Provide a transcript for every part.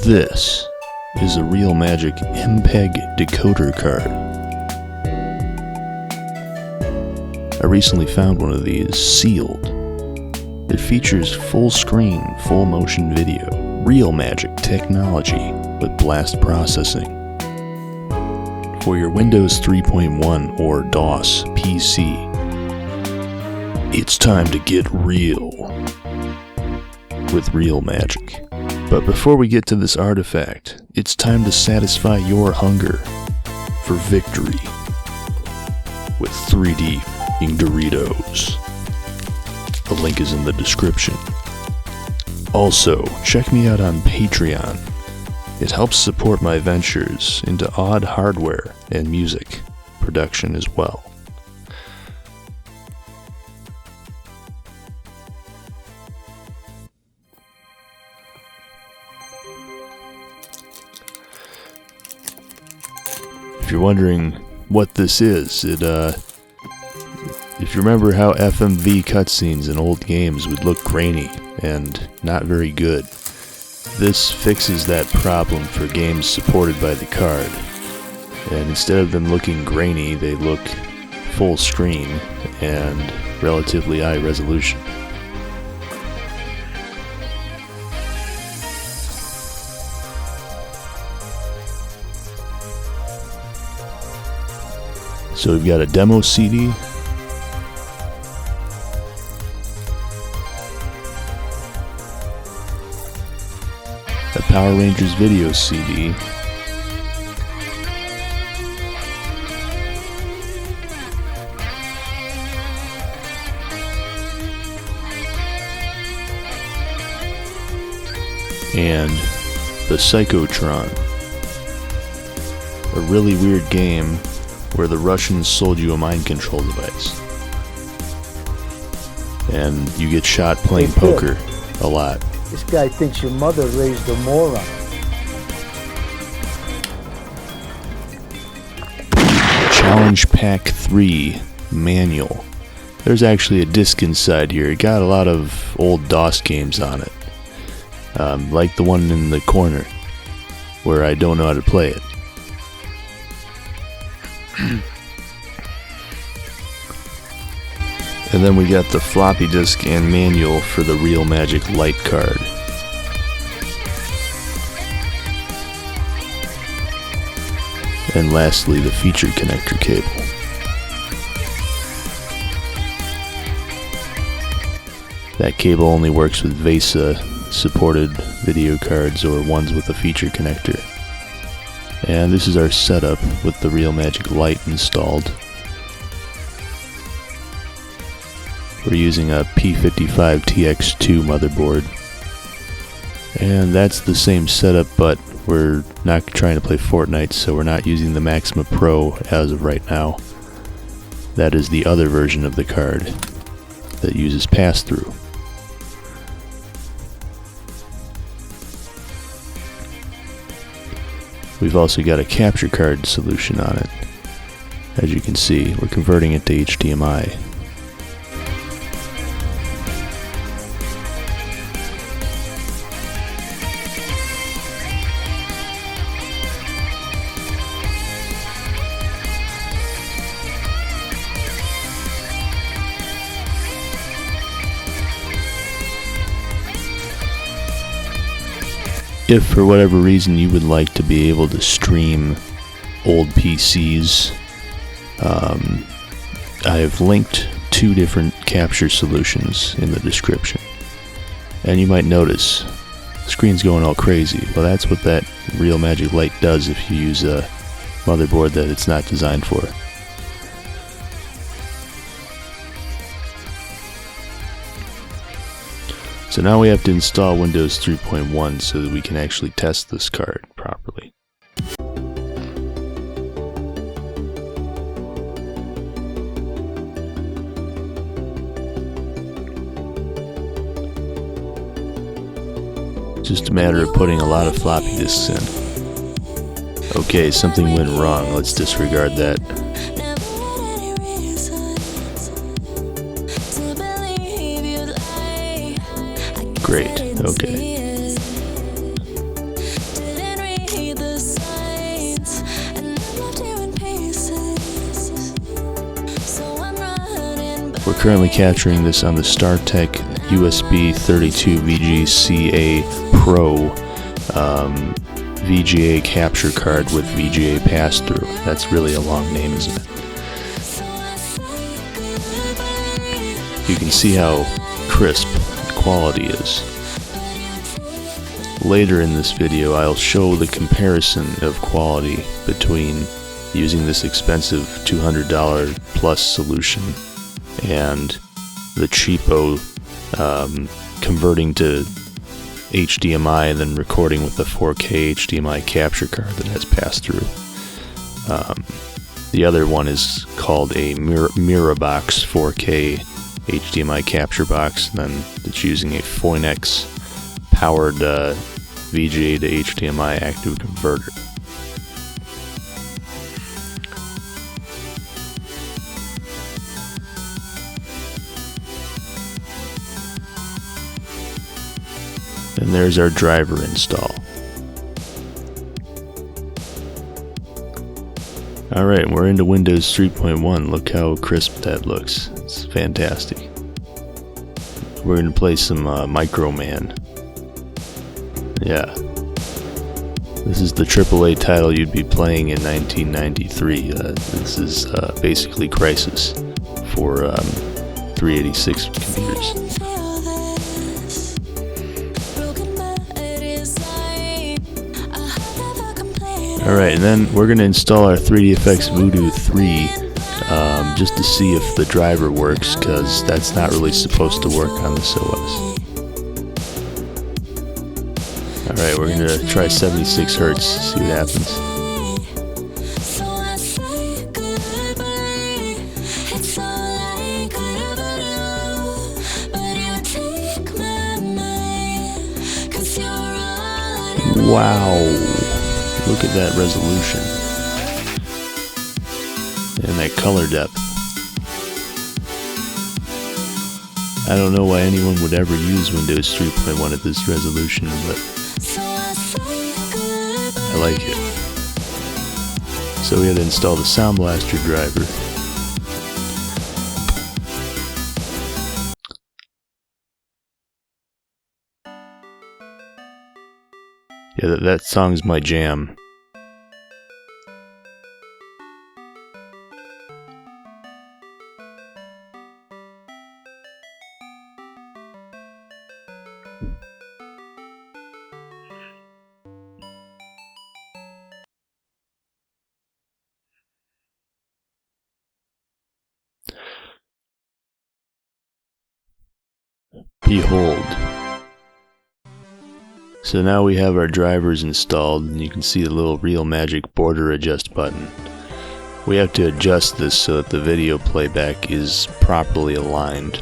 This is a Reelmagic MPEG decoder card. I recently found one of these sealed. It features full screen, full motion video, Reelmagic technology with blast processing. For your Windows 3.1 or DOS PC, it's time to get real with Reelmagic. But before we get to this artifact, it's time to satisfy your hunger for victory with 3D eating Doritos. The link is in the description. Also, check me out on Patreon. It helps support my ventures into odd hardware and music production as well. If you're wondering what this is, if you remember how FMV cutscenes in old games would look grainy and not very good, this fixes that problem for games supported by the card. And instead of them looking grainy, they look full screen and relatively high resolution. So we've got a demo CD, a Power Rangers video CD, and the Psychotron, a really weird game where the Russians sold you a mind control device. And you get shot playing poker a lot. This guy thinks your mother raised a moron. Challenge Pack 3 Manual. There's actually a disc inside here. It got a lot of old DOS games on it. Like the one in the corner, where I don't know how to play it. And then we got the floppy disk and manual for the Reelmagic Lite card. And lastly, the feature connector cable. That cable only works with VESA supported video cards or ones with a feature connector. And this is our setup with the Realmagic Lite installed. We're using a P55-TX2 motherboard. And that's the same setup, but we're not trying to play Fortnite, so we're not using the Maxima Pro as of right now. That is the other version of the card that uses pass-through. We've also got a capture card solution on it. As you can see, we're converting it to HDMI. If for whatever reason you would like to be able to stream old PCs, I have linked 2 different capture solutions in the description. And you might notice the screen's going all crazy. Well, that's what that Realmagic Lite does if you use a motherboard that it's not designed for. So now we have to install Windows 3.1 so that we can actually test this card properly. Just a matter of putting a lot of floppy disks in. Okay, something went wrong. Let's disregard that. Great, okay. We're currently capturing this on the StarTech USB 32 VGA Pro VGA capture card with VGA pass-through. That's really a long name, isn't it? You can see how crisp the quality is. Later in this video, I'll show the comparison of quality between using this expensive $200 plus solution and the cheapo converting to HDMI and then recording with the 4K HDMI capture card that has pass-through. The other one is called a Mirrorbox 4K HDMI capture box, and then it's using a Phoenix powered VGA to HDMI active converter. And there's our driver install. Alright, we're into Windows 3.1. Look how crisp that looks. It's fantastic. We're going to play some Microman. Yeah. This is the AAA title you'd be playing in 1993. This is basically Crisis for 386 computers. Alright, and then we're going to install our 3DFX Voodoo 3 just to see if the driver works, because that's not really supposed to work on this OS. Alright, we're going to try 76 Hertz, see what happens. Wow! Look at that resolution and that color depth. I don't know why anyone would ever use Windows 3.1 at this resolution, but I like it. So we had to install the Sound Blaster driver. Yeah, that song's my jam. Behold. So now we have our drivers installed, and you can see the little Realmagic border adjust button. We have to adjust this so that the video playback is properly aligned.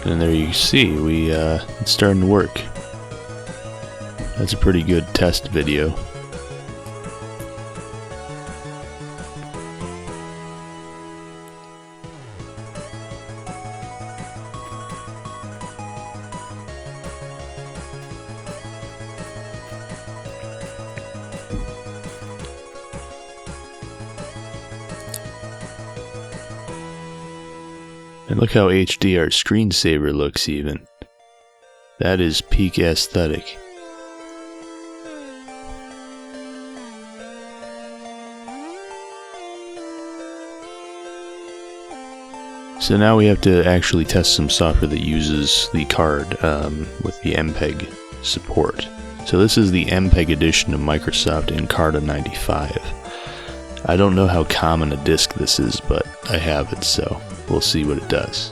And there you see, it's starting to work. That's a pretty good test video. And look how HD our screensaver looks even. That is peak aesthetic. So now we have to actually test some software that uses the card with the MPEG support. So this is the MPEG edition of Microsoft Encarta 95. I don't know how common a disk this is, but I have it, so we'll see what it does.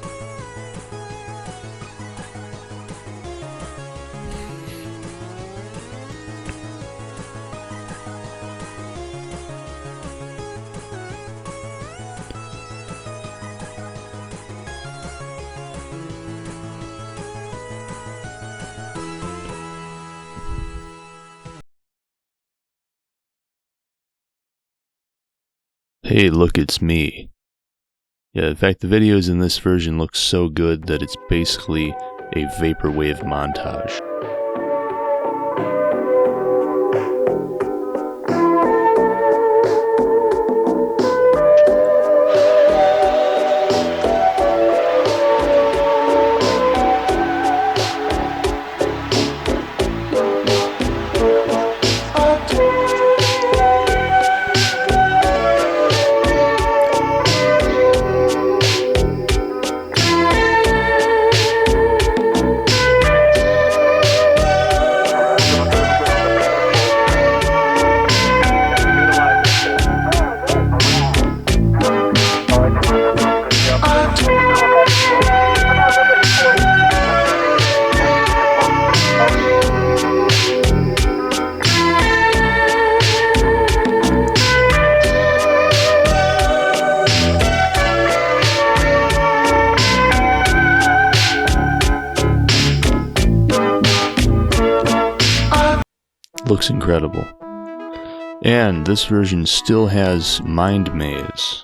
Hey, look, it's me. Yeah, in fact, the videos in this version look so good that it's basically a vaporwave montage. Looks incredible. And this version still has Mind Maze.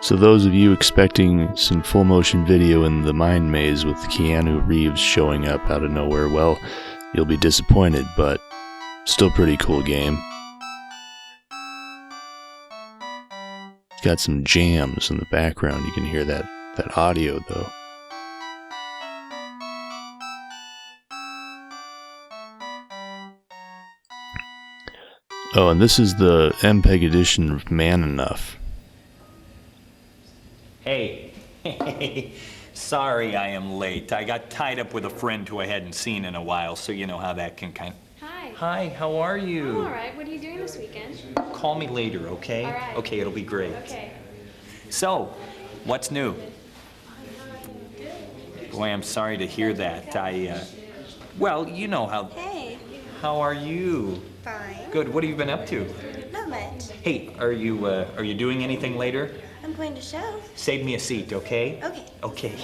So those of you expecting some full motion video in the Mind Maze with Keanu Reeves showing up out of nowhere, well, you'll be disappointed, but still pretty cool game. It's got some jams in the background. You can hear that audio though. Oh, and this is the MPEG edition of Man Enough. Hey, sorry I am late. I got tied up with a friend who I hadn't seen in a while, so you know how that can kind of... Hi. Hi, how are you? I'm all right. What are you doing this weekend? Call me later, okay? All right. Okay, it'll be great. Okay. So, what's new? Boy, I'm sorry to hear that. Well, you know how... Hey, How are you? fine. Good, what have you been up to? Not much. Hey, are you doing anything later? I'm going to show. Save me a seat, okay? Okay. Okay.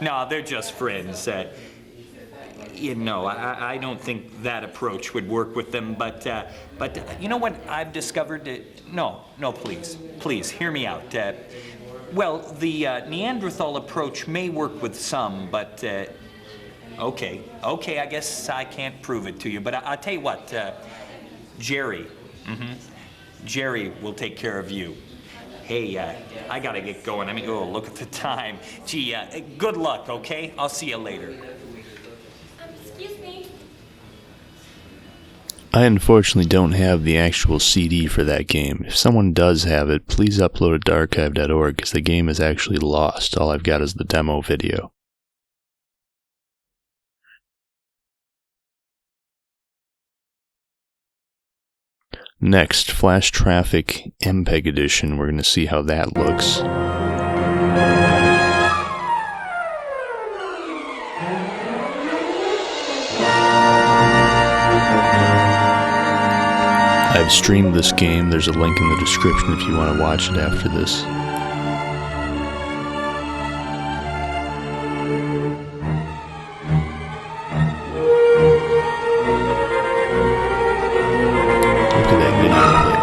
No, they're just friends. You know, I don't think that approach would work with them, but you know what I've discovered? No, please, hear me out. Well, the Neanderthal approach may work with some, but okay, I guess I can't prove it to you, but I'll tell you what, Jerry, Jerry will take care of you. Hey, I gotta get going. I mean, oh, look at the time. Gee, good luck, okay? I'll see you later. Excuse me. I unfortunately don't have the actual CD for that game. If someone does have it, please upload it to archive.org, because the game is actually lost. All I've got is the demo video. Next, Flash Traffic MPEG Edition. We're going to see how that looks. I've streamed this game. There's a link in the description if you want to watch it after this. Look at that video playback.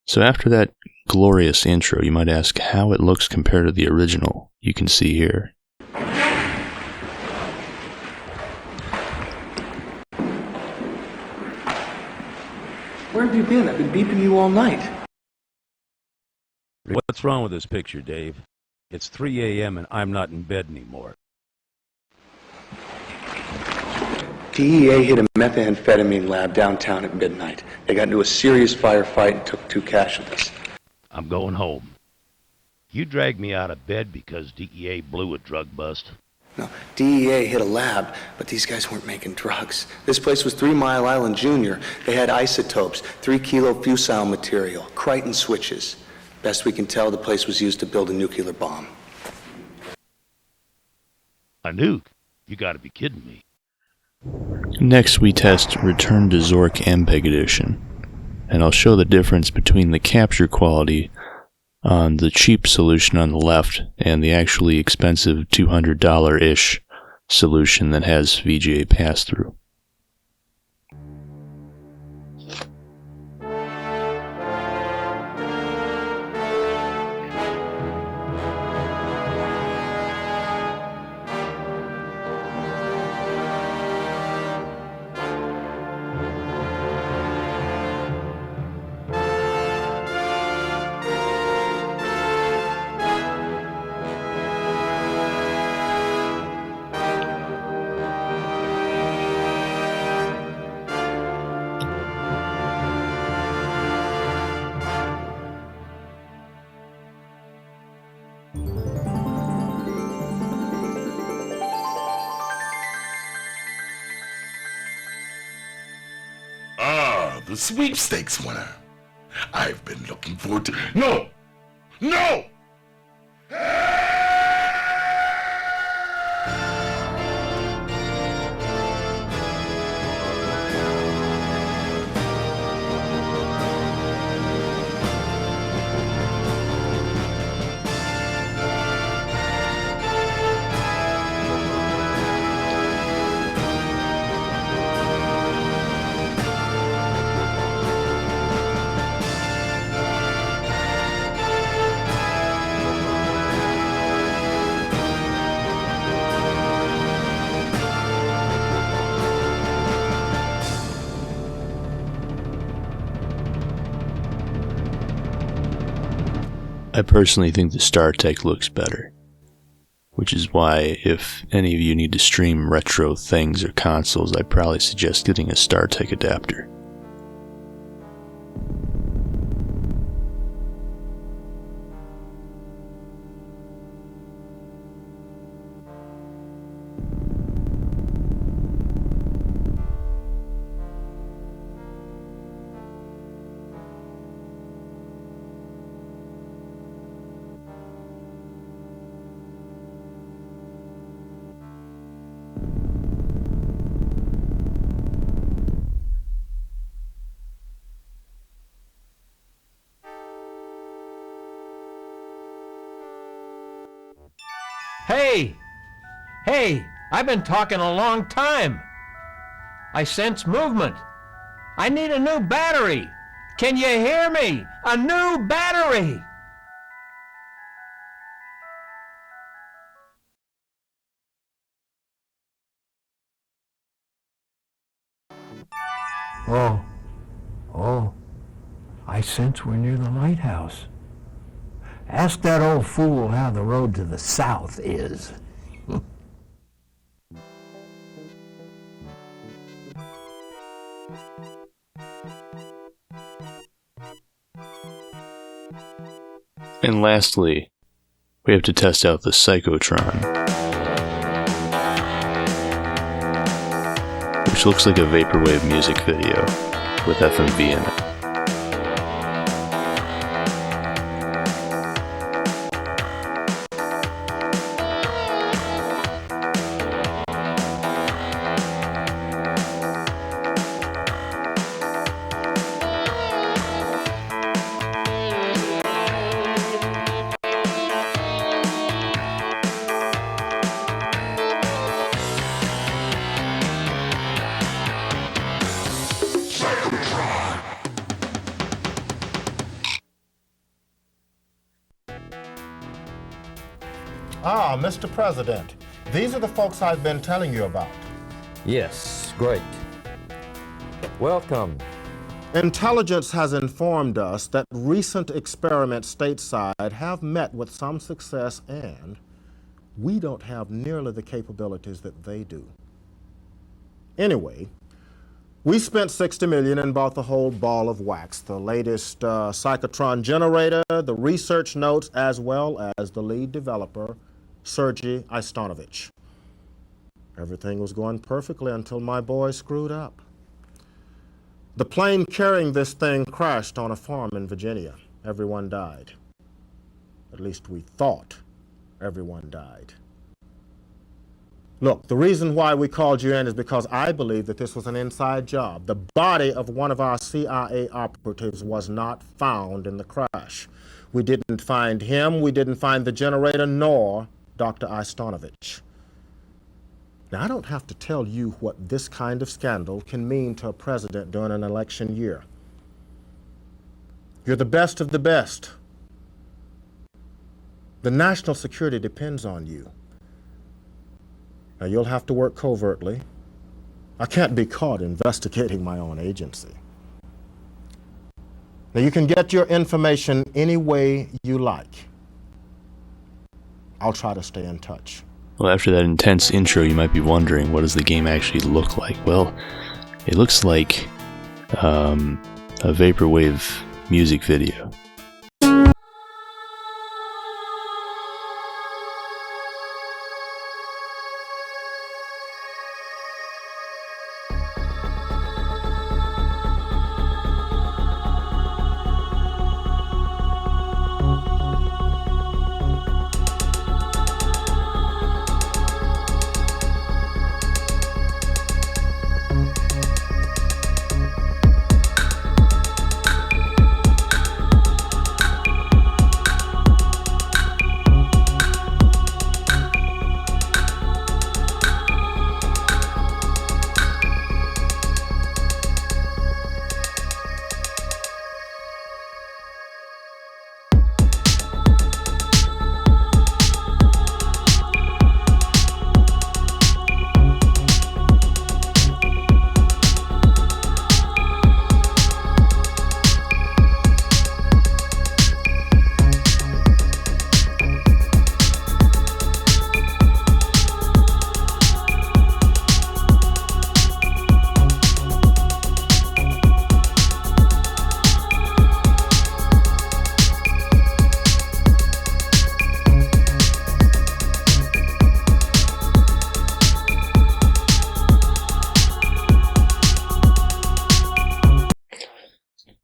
So after that glorious intro, you might ask how it looks compared to the original. You can see here. where have you been? I've been beeping you all night. What's wrong with this picture, Dave? It's 3 a.m. and I'm not in bed anymore. DEA hit a methamphetamine lab downtown at midnight. They got into a serious firefight and took 2 casualties. I'm going home. You dragged me out of bed because DEA blew a drug bust. No, DEA hit a lab, but these guys weren't making drugs. This place was 3 Mile Island Junior. They had isotopes, 3 kilo fusile material, Crichton switches. Best we can tell, the place was used to build a nuclear bomb. A nuke? You gotta be kidding me. Next we test Return To Zork MPEG Edition, and I'll show the difference between the capture quality on the cheap solution on the left and the actually expensive $200-ish solution that has VGA pass-through. The sweepstakes winner. I've been looking forward to... No! No! I personally think the StarTech looks better, which is why if any of you need to stream retro things or consoles, I'd probably suggest getting a StarTech adapter. Hey, I've been talking a long time. I sense movement. I need a new battery. Can you hear me? A new battery! Oh, I sense we're near the lighthouse. Ask that old fool how the road to the south is. And lastly, we have to test out the Psychotron, which looks like a vaporwave music video with FMV in it. Ah, Mr. President, these are the folks I've been telling you about. Yes, great. Welcome. Intelligence has informed us that recent experiments stateside have met with some success, and we don't have nearly the capabilities that they do. Anyway, we spent $60 million and bought the whole ball of wax, the latest Psychotron generator, the research notes, as well as the lead developer, Sergei Istanovich. Everything was going perfectly until my boy screwed up. The plane carrying this thing crashed on a farm in Virginia. Everyone died. At least we thought everyone died. Look, the reason why we called you in is because I believe that this was an inside job. The body of one of our CIA operatives was not found in the crash. We didn't find him, we didn't find the generator, nor Dr. Istanovich. Now, I don't have to tell you what this kind of scandal can mean to a president during an election year. You're the best of the best. The national security depends on you. Now, you'll have to work covertly. I can't be caught investigating my own agency. Now, you can get your information any way you like. I'll try to stay in touch. Well, after that intense intro, you might be wondering, what does the game actually look like? Well, it looks like a vaporwave music video.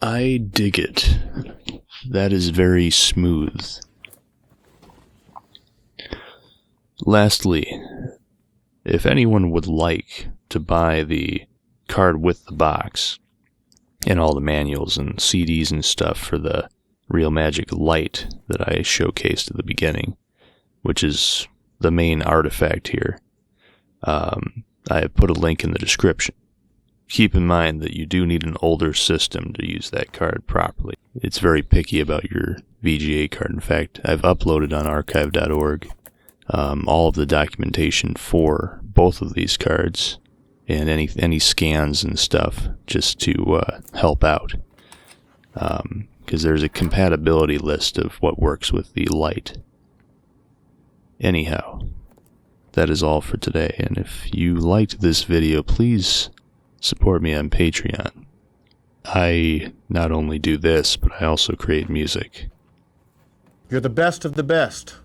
I dig it. That is very smooth. Lastly, if anyone would like to buy the card with the box and all the manuals and CDs and stuff for the Realmagic Lite that I showcased at the beginning, which is the main artifact here, I have put a link in the description. Keep in mind that you do need an older system to use that card properly. It's very picky about your VGA card. In fact, I've uploaded on archive.org all of the documentation for both of these cards and any scans and stuff just to help out. Because there's a compatibility list of what works with the Lite. Anyhow, that is all for today, and if you liked this video, please support me on Patreon. I not only do this, but I also create music. You're the best of the best.